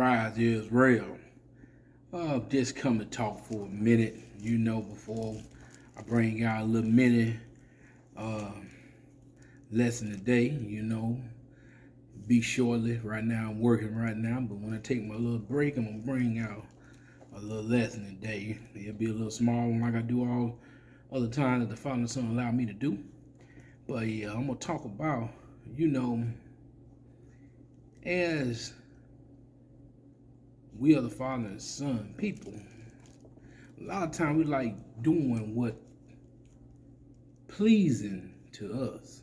Rise Israel. Just come to talk for a minute, before I bring out a little mini uh, lesson today, Be shortly. Right now, I'm working right now, but when I take my little break, I'm going to bring out a little lesson today. It'll be a little small one like I do all other times that the Father and Son allow me to do. But yeah, I'm going to talk about, as we are the Father and Son people, a lot of times we like doing what pleasing to us.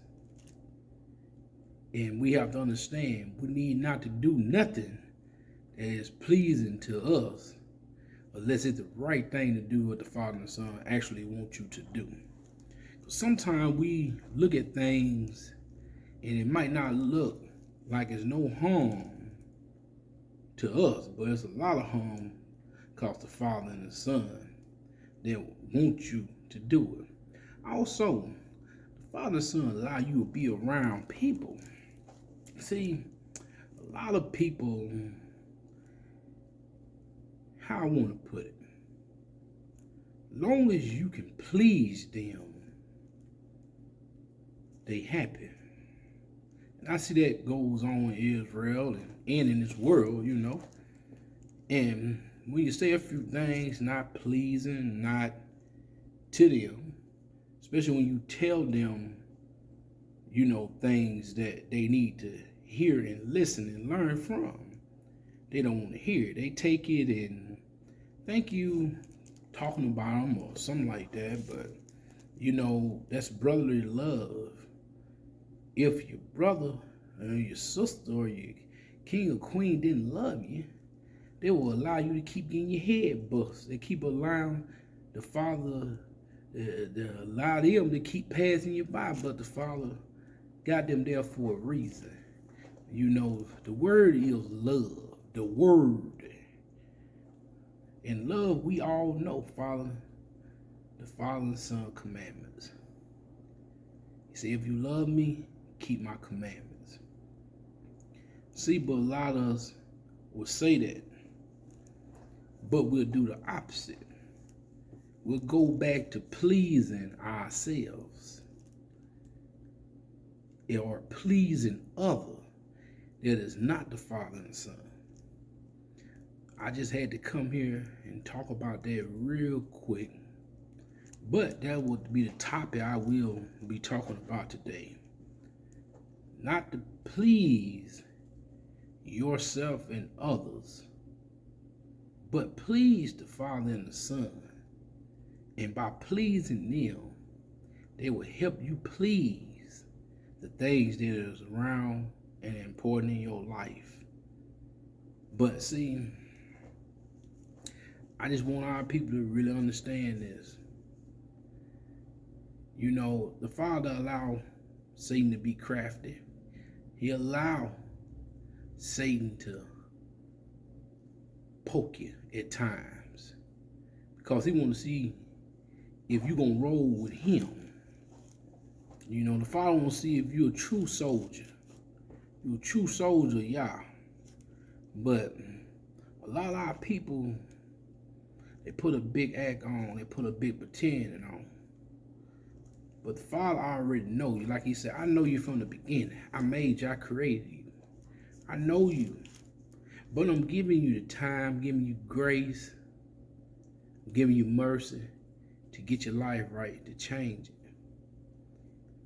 And we have to understand we need not to do nothing that is pleasing to us unless it's the right thing to do what the Father and Son actually want you to do. Sometimes we look at things and it might not look like it's no harm to us, but it's a lot of harm because the Father and the Son, they want you to do it. Also, the Father and Son allow you to be around people. See, a lot of people, how I want to put it, long as you can please them, they happy. And I see that goes on in Israel and in this world, And when you say a few things not pleasing, not to them, especially when you tell them, things that they need to hear and listen and learn from, they don't want to hear it. They take it and think you talking about them or something like that, but that's brotherly love. If your brother or your sister or your king or queen didn't love you, they will allow you to keep getting your head bust. They keep allowing the Father, allow them to keep passing you by, but the Father got them there for a reason. The word is love. The word. And love, we all know, the Father and Son commandments. He said, if you love me, keep my commandments. See, but a lot of us will say that, but we'll do the opposite. We'll go back to pleasing ourselves or pleasing others that is not the Father and Son. I just had to come here and talk about that real quick. But that would be the topic I will be talking about today. Not to please yourself and others, but please the Father and the Son. And by pleasing them, they will help you please the things that is around and important in your life. But see, I just want our people to really understand this. The Father allowed Satan to be crafty. He allowed Satan to poke you at times because he want to see if you're going to roll with him. The Father want to see if you're a true soldier. You're a true soldier, yeah. But a lot of our people, they put a big act on. They put a big pretending on. But the Father already knows you. Like he said, I know you from the beginning. I made you. I created you. I know you. But I'm giving you the time, giving you grace, giving you mercy to get your life right, to change it.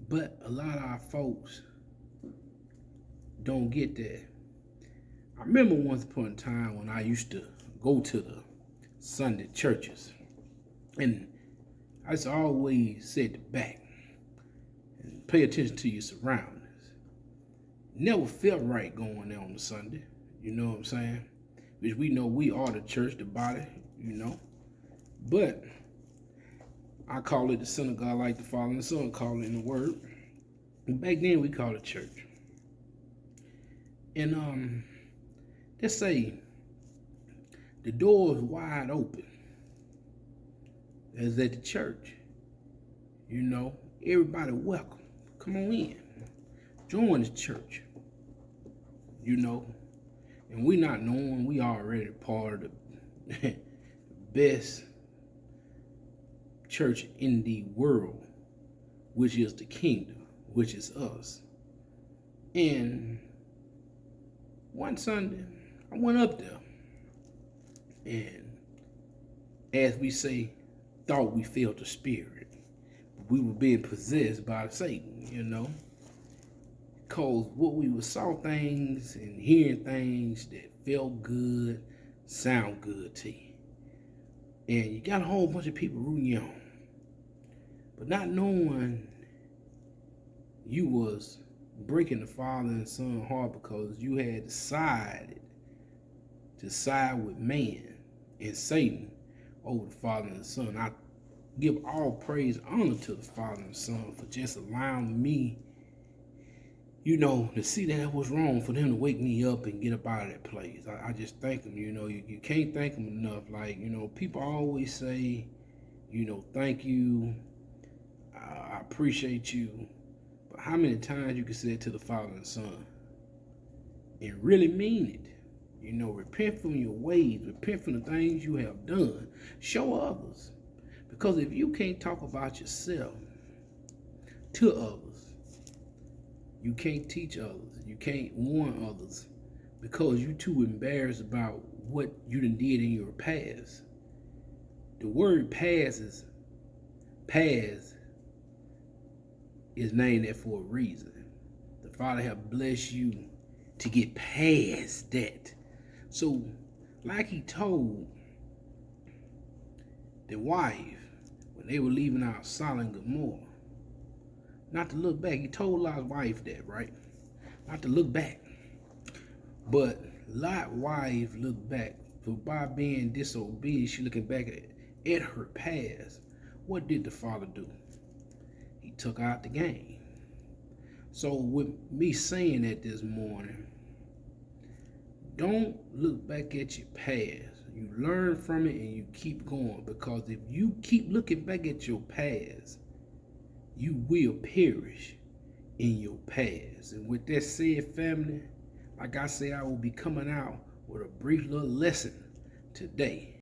But a lot of our folks don't get that. I remember once upon a time when I used to go to the Sunday churches. And I just always said the back and pay attention to your surroundings. Never felt right going there on the Sunday. You know what I'm saying? Which we know we are the church, the body, But I call it the synagogue like the Father and the Son call it in the Word. And back then we called it church. And let's say the door is wide open. As at the church. Everybody welcome. Come on in. Join the church. And we not knowing we already part of the best church in the world, which is the kingdom, which is us. And one Sunday, I went up there, and as we say, thought we felt the spirit. We were being possessed by Satan, you know. Because what we saw things and hearing things that felt good, sound good to you. And you got a whole bunch of people rooting you on. But not knowing you was breaking the father and son heart because you had decided to side with man and Satan over the father and the son. I give all praise, honor to the father and son for just allowing me, you know, to see that was wrong, for them to wake me up and get up out of that place. I just thank them, you know. You can't thank them enough. Like, you know, people always say, you know, thank you, I appreciate you. But how many times you can say it to the father and son and really mean it? You know, repent from your ways, repent from the things you have done. Show others. Because if you can't talk about yourself to others, you can't teach others. You can't warn others because you're too embarrassed about what you done did in your past. The word past is named that for a reason. The Father have blessed you to get past that. So, like he told the wife when they were leaving out Sodom and Gomorrah, not to look back. He told Lot's wife that, right? Not to look back. But Lot's wife looked back. So by being disobedient, she looking back at her past. What did the father do? He took out the game. So with me saying that this morning, don't look back at your past. You learn from it and you keep going. Because if you keep looking back at your past, you will perish in your past. And with that said, family, like I say, I will be coming out with a brief little lesson today.